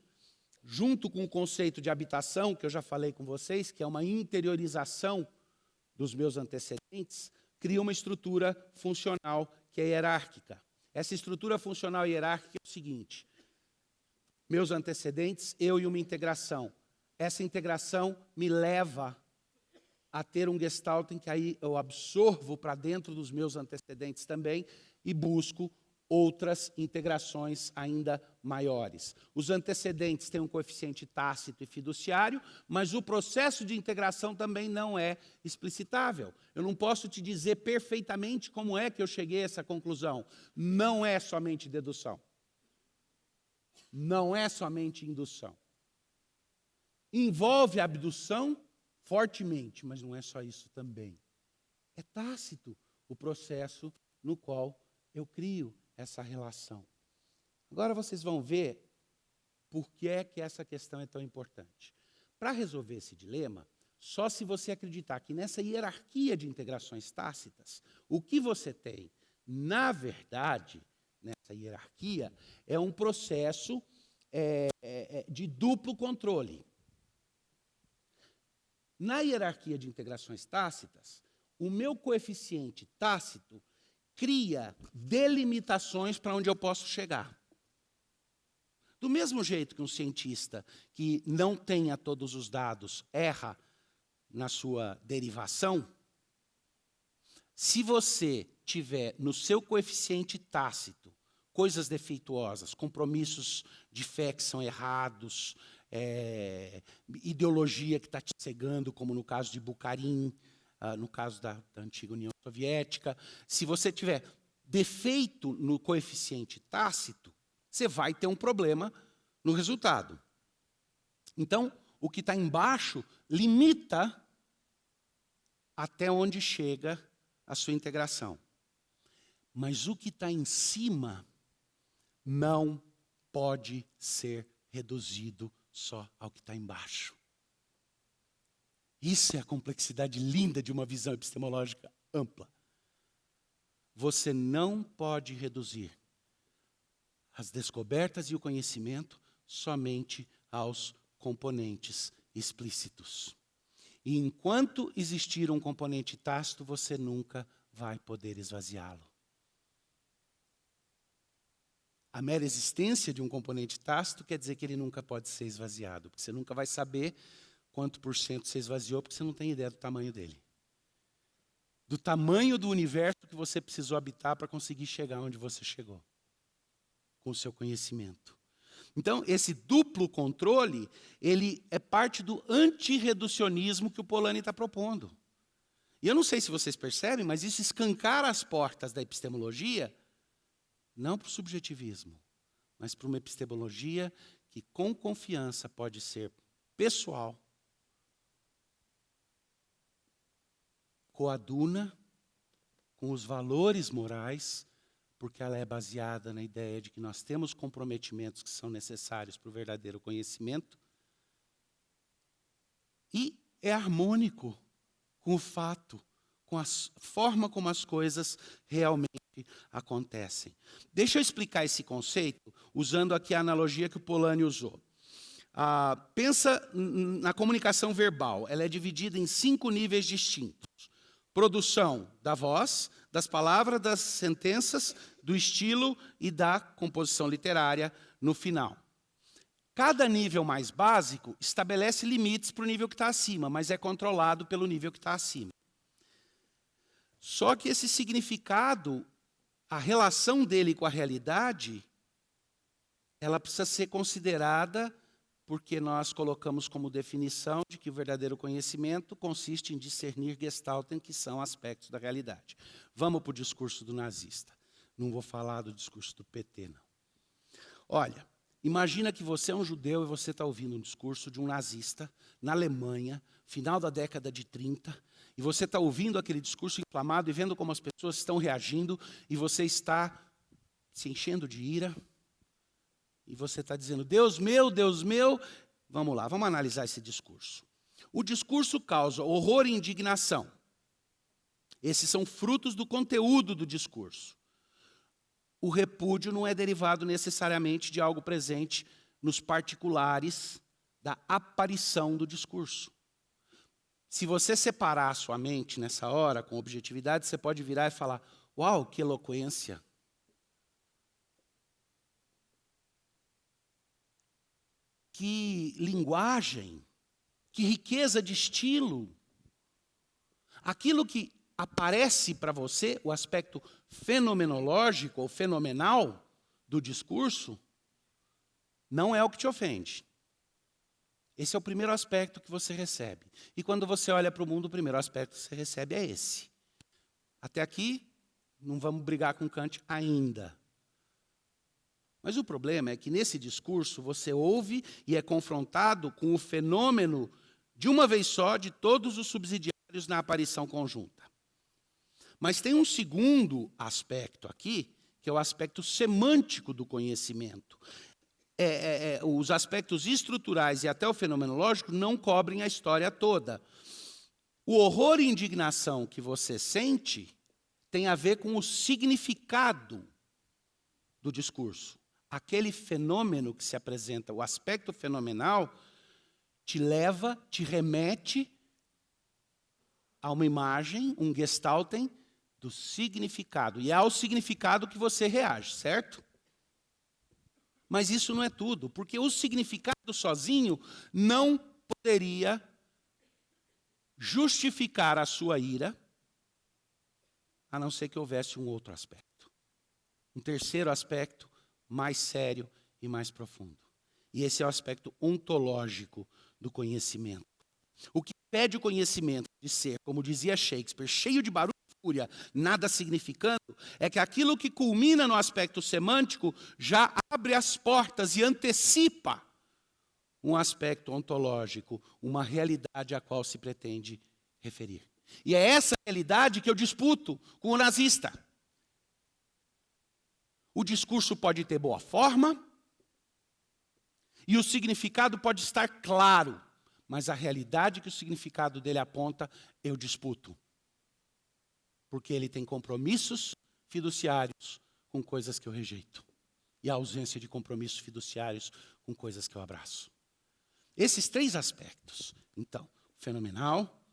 junto com o conceito de habitação, que eu já falei com vocês, que é uma interiorização dos meus antecedentes, cria uma estrutura funcional que é hierárquica. Essa estrutura funcional hierárquica é o seguinte: meus antecedentes, eu e uma integração. Essa integração me leva a ter um gestalt em que aí eu absorvo para dentro dos meus antecedentes também e busco outras integrações ainda maiores. Os antecedentes têm um coeficiente tácito e fiduciário, mas o processo de integração também não é explicitável. Eu não posso te dizer perfeitamente como é que eu cheguei a essa conclusão. Não é somente dedução. Não é somente indução. Envolve a abdução fortemente, mas não é só isso também. É tácito o processo no qual eu crio essa relação. Agora vocês vão ver por que é que essa questão é tão importante. Para resolver esse dilema, só se você acreditar que nessa hierarquia de integrações tácitas, o que você tem, na verdade, nessa hierarquia, é um processo de duplo controle. Na hierarquia de integrações tácitas, o meu coeficiente tácito cria delimitações para onde eu posso chegar. Do mesmo jeito que um cientista que não tenha todos os dados erra na sua derivação, se você tiver no seu coeficiente tácito coisas defeituosas, compromissos de fé que são errados, ideologia que está te cegando, como no caso de Bukharin, no caso da antiga União Soviética. Se você tiver defeito no coeficiente tácito, você vai ter um problema no resultado. Então, o que está embaixo limita até onde chega a sua integração. Mas o que está em cima não pode ser reduzido só ao que está embaixo. Isso é a complexidade linda de uma visão epistemológica ampla. Você não pode reduzir as descobertas e o conhecimento somente aos componentes explícitos. E enquanto existir um componente tácito, você nunca vai poder esvaziá-lo. A mera existência de um componente tácito quer dizer que ele nunca pode ser esvaziado, porque você nunca vai saber quanto por cento você esvaziou, porque você não tem ideia do tamanho dele. Do tamanho do universo que você precisou habitar para conseguir chegar onde você chegou, com o seu conhecimento. Então, esse duplo controle, ele é parte do antirreducionismo que o Polanyi está propondo. E eu não sei se vocês percebem, mas isso escancara as portas da epistemologia, não para o subjetivismo, mas para uma epistemologia que, com confiança, pode ser pessoal, coaduna com os valores morais, porque ela é baseada na ideia de que nós temos comprometimentos que são necessários para o verdadeiro conhecimento e é harmônico com o fato, com a forma como as coisas realmente acontecem. Deixa eu explicar esse conceito usando aqui a analogia que o Polanyi usou. Pensa na comunicação verbal. Ela é dividida em 5 níveis distintos. Produção da voz, das palavras, das sentenças, do estilo e da composição literária no final. Cada nível mais básico estabelece limites para o nível que está acima, mas é controlado pelo nível que está acima. Só que esse significado, a relação dele com a realidade, ela precisa ser considerada porque nós colocamos como definição de que o verdadeiro conhecimento consiste em discernir Gestalten, que são aspectos da realidade. Vamos para o discurso do nazista. Não vou falar do discurso do PT, não. Olha, imagina que você é um judeu e você está ouvindo um discurso de um nazista na Alemanha, final da década de 30, e você está ouvindo aquele discurso inflamado e vendo como as pessoas estão reagindo, e você está se enchendo de ira, e você está dizendo, Deus meu, vamos lá, vamos analisar esse discurso. O discurso causa horror e indignação. Esses são frutos do conteúdo do discurso. O repúdio não é derivado necessariamente de algo presente nos particulares da aparição do discurso. Se você separar a sua mente nessa hora, com objetividade, você pode virar e falar, uau, que eloquência. Que linguagem, que riqueza de estilo. Aquilo que aparece para você, o aspecto fenomenológico ou fenomenal do discurso, não é o que te ofende. Esse é o primeiro aspecto que você recebe. E quando você olha para o mundo, o primeiro aspecto que você recebe é esse. Até aqui, não vamos brigar com Kant ainda. Mas o problema é que nesse discurso você ouve e é confrontado com o fenômeno, de uma vez só, de todos os subsidiários na aparição conjunta. Mas tem um segundo aspecto aqui, que é o aspecto semântico do conhecimento. Os aspectos estruturais e até o fenomenológico não cobrem a história toda. O horror e indignação que você sente tem a ver com o significado do discurso. Aquele fenômeno que se apresenta, o aspecto fenomenal, te leva, te remete a uma imagem, um Gestalten, do significado. E é ao significado que você reage, certo? Mas isso não é tudo, porque o significado sozinho não poderia justificar a sua ira, a não ser que houvesse um outro aspecto. Um terceiro aspecto, mais sério e mais profundo. E esse é o aspecto ontológico do conhecimento. O que impede o conhecimento de ser, como dizia Shakespeare, cheio de barulho e fúria, nada significando, é que aquilo que culmina no aspecto semântico já abre as portas e antecipa um aspecto ontológico, uma realidade a qual se pretende referir. E é essa realidade que eu disputo com o nazista. O discurso pode ter boa forma e o significado pode estar claro, mas a realidade que o significado dele aponta, eu disputo. Porque ele tem compromissos fiduciários com coisas que eu rejeito. E a ausência de compromissos fiduciários com coisas que eu abraço. Esses 3 aspectos, então, o fenomenal,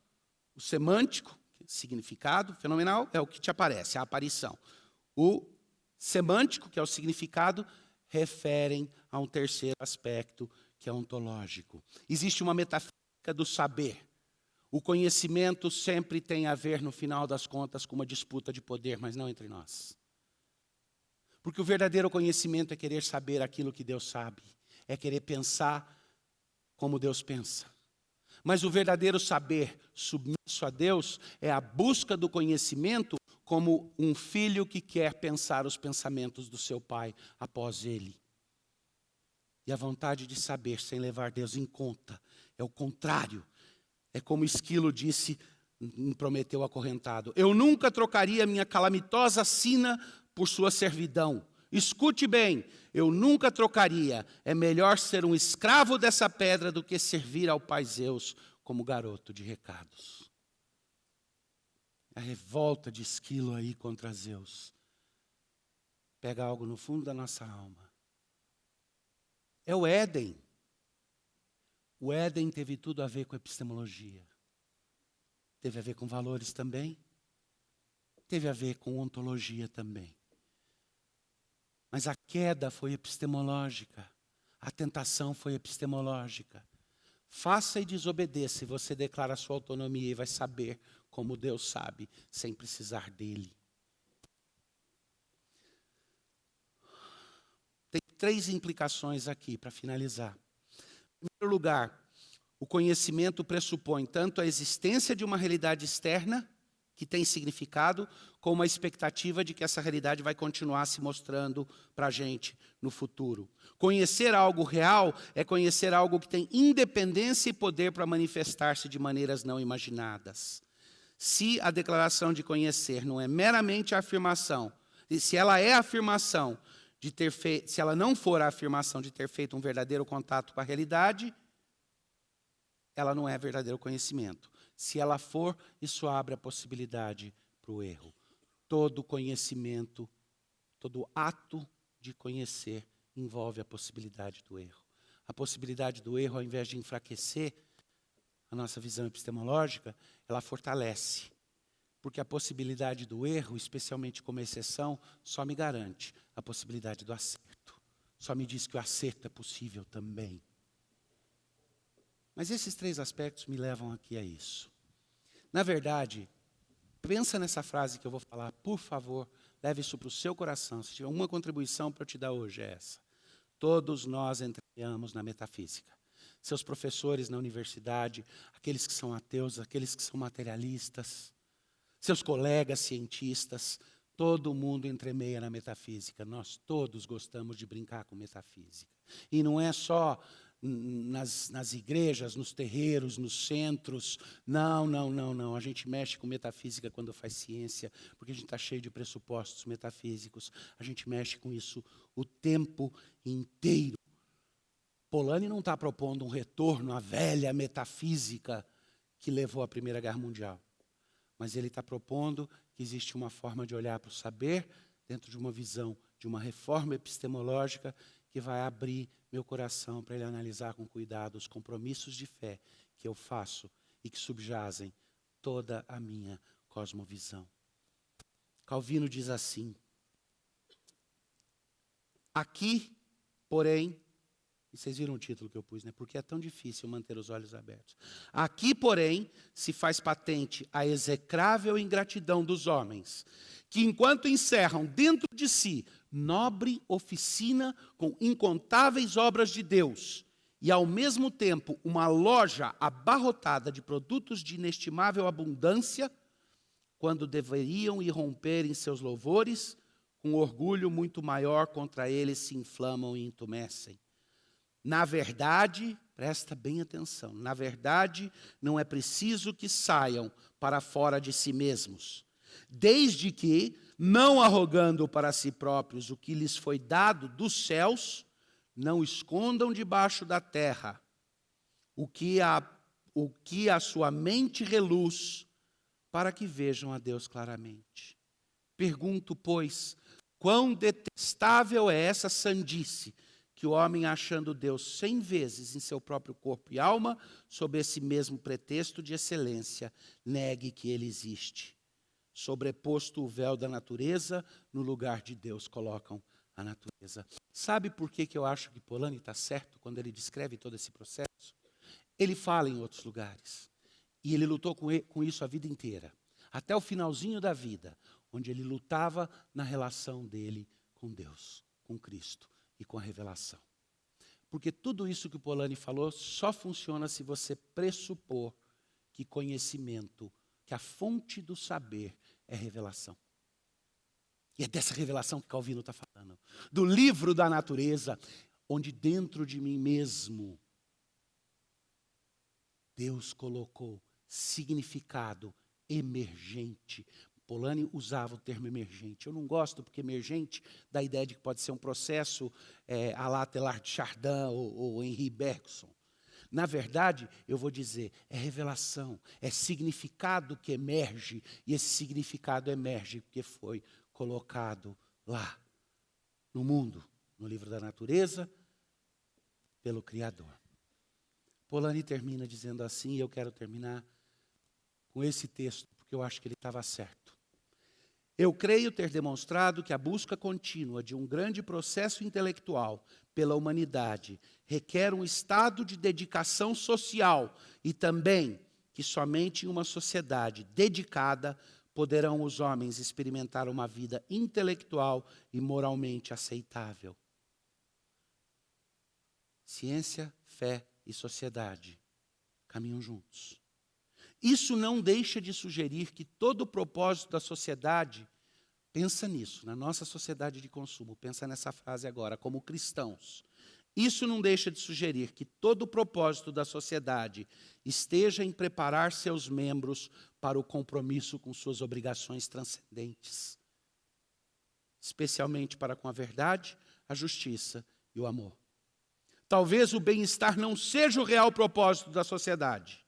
o semântico, significado, fenomenal é o que te aparece, a aparição. O semântico, que é o significado, referem a um terceiro aspecto, que é ontológico. Existe uma metafísica do saber. O conhecimento sempre tem a ver, no final das contas, com uma disputa de poder, mas não entre nós. Porque o verdadeiro conhecimento é querer saber aquilo que Deus sabe, é querer pensar como Deus pensa. Mas o verdadeiro saber submisso a Deus é a busca do conhecimento como um filho que quer pensar os pensamentos do seu pai após ele. E a vontade de saber sem levar Deus em conta é o contrário. É como Esquilo disse em Prometeu acorrentado. Eu nunca trocaria minha calamitosa sina por sua servidão. Escute bem, eu nunca trocaria. É melhor ser um escravo dessa pedra do que servir ao Pai Zeus como garoto de recados. A revolta de Esquilo aí contra Zeus pega algo no fundo da nossa alma. É o Éden. O Éden teve tudo a ver com epistemologia. Teve a ver com valores também. Teve a ver com ontologia também. Mas a queda foi epistemológica. A tentação foi epistemológica. Faça e desobedeça, e você declara a sua autonomia e vai saber como Deus sabe, sem precisar dele. Tem 3 implicações aqui para finalizar. Em primeiro lugar, o conhecimento pressupõe tanto a existência de uma realidade externa, que tem significado, como a expectativa de que essa realidade vai continuar se mostrando para a gente no futuro. Conhecer algo real é conhecer algo que tem independência e poder para manifestar-se de maneiras não imaginadas. Se a declaração de conhecer não é meramente a afirmação, e se ela é a afirmação de ter feito, se ela não for a afirmação de ter feito um verdadeiro contato com a realidade, ela não é verdadeiro conhecimento. Se ela for, isso abre a possibilidade para o erro. Todo conhecimento, todo ato de conhecer envolve a possibilidade do erro. A possibilidade do erro, ao invés de enfraquecer a nossa visão epistemológica, ela fortalece. Porque a possibilidade do erro, especialmente como exceção, só me garante a possibilidade do acerto. Só me diz que o acerto é possível também. Mas esses 3 aspectos me levam aqui a isso. Na verdade, pensa nessa frase que eu vou falar, por favor, leve isso para o seu coração. Se tiver uma contribuição para eu te dar hoje, é essa. Todos nós entramos na metafísica. Seus professores na universidade, aqueles que são ateus, aqueles que são materialistas, seus colegas cientistas, todo mundo entremeia na metafísica. Nós todos gostamos de brincar com metafísica. E não é só nas igrejas, nos terreiros, nos centros. Não. A gente mexe com metafísica quando faz ciência, porque a gente está cheio de pressupostos metafísicos. A gente mexe com isso o tempo inteiro. Polanyi não está propondo um retorno à velha metafísica que levou à Primeira Guerra Mundial. Mas ele está propondo que existe uma forma de olhar para o saber dentro de uma visão, de uma reforma epistemológica que vai abrir meu coração para ele analisar com cuidado os compromissos de fé que eu faço e que subjazem toda a minha cosmovisão. Calvino diz assim: aqui, porém, e vocês viram o título que eu pus, né? Porque é tão difícil manter os olhos abertos. Aqui, porém, se faz patente a execrável ingratidão dos homens, que enquanto encerram dentro de si nobre oficina com incontáveis obras de Deus, e ao mesmo tempo uma loja abarrotada de produtos de inestimável abundância, quando deveriam irromper em seus louvores, com orgulho muito maior contra eles se inflamam e entumecem. Na verdade, presta bem atenção, na verdade, não é preciso que saiam para fora de si mesmos, desde que, não arrogando para si próprios o que lhes foi dado dos céus, não escondam debaixo da terra o que a sua mente reluz, para que vejam a Deus claramente. Pergunto, pois, quão detestável é essa sandice, que o homem, achando Deus 100 vezes em seu próprio corpo e alma, sob esse mesmo pretexto de excelência, negue que ele existe. Sobreposto o véu da natureza, no lugar de Deus colocam a natureza. Sabe por que eu acho que Polanyi está certo quando ele descreve todo esse processo? Ele fala em outros lugares. E ele lutou com isso a vida inteira. Até o finalzinho da vida, onde ele lutava na relação dele com Deus, com Cristo e com a revelação. Porque tudo isso que o Polanyi falou só funciona se você pressupor que conhecimento, que a fonte do saber é revelação. E é dessa revelação que Calvino está falando. Do livro da natureza, onde dentro de mim mesmo, Deus colocou significado emergente, Polanyi usava o termo emergente. Eu não gosto porque emergente dá a ideia de que pode ser um processo à la Teilhard de Chardin ou Henri Bergson. Na verdade, eu vou dizer, é revelação, é significado que emerge, e esse significado emerge porque foi colocado lá, no mundo, no livro da natureza, pelo Criador. Polanyi termina dizendo assim, e eu quero terminar com esse texto, porque eu acho que ele estava certo. Eu creio ter demonstrado que a busca contínua de um grande processo intelectual pela humanidade requer um estado de dedicação social e também que somente em uma sociedade dedicada poderão os homens experimentar uma vida intelectual e moralmente aceitável. Ciência, fé e sociedade caminham juntos. Isso não deixa de sugerir que todo o propósito da sociedade, pensa nisso, na nossa sociedade de consumo, pensa nessa frase agora, como cristãos. Isso não deixa de sugerir que todo o propósito da sociedade esteja em preparar seus membros para o compromisso com suas obrigações transcendentes, especialmente para com a verdade, a justiça e o amor. Talvez o bem-estar não seja o real propósito da sociedade,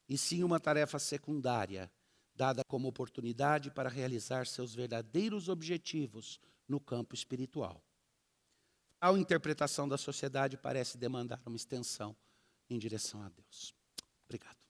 e sim uma tarefa secundária, dada como oportunidade para realizar seus verdadeiros objetivos no campo espiritual. Tal interpretação da sociedade parece demandar uma extensão em direção a Deus. Obrigado.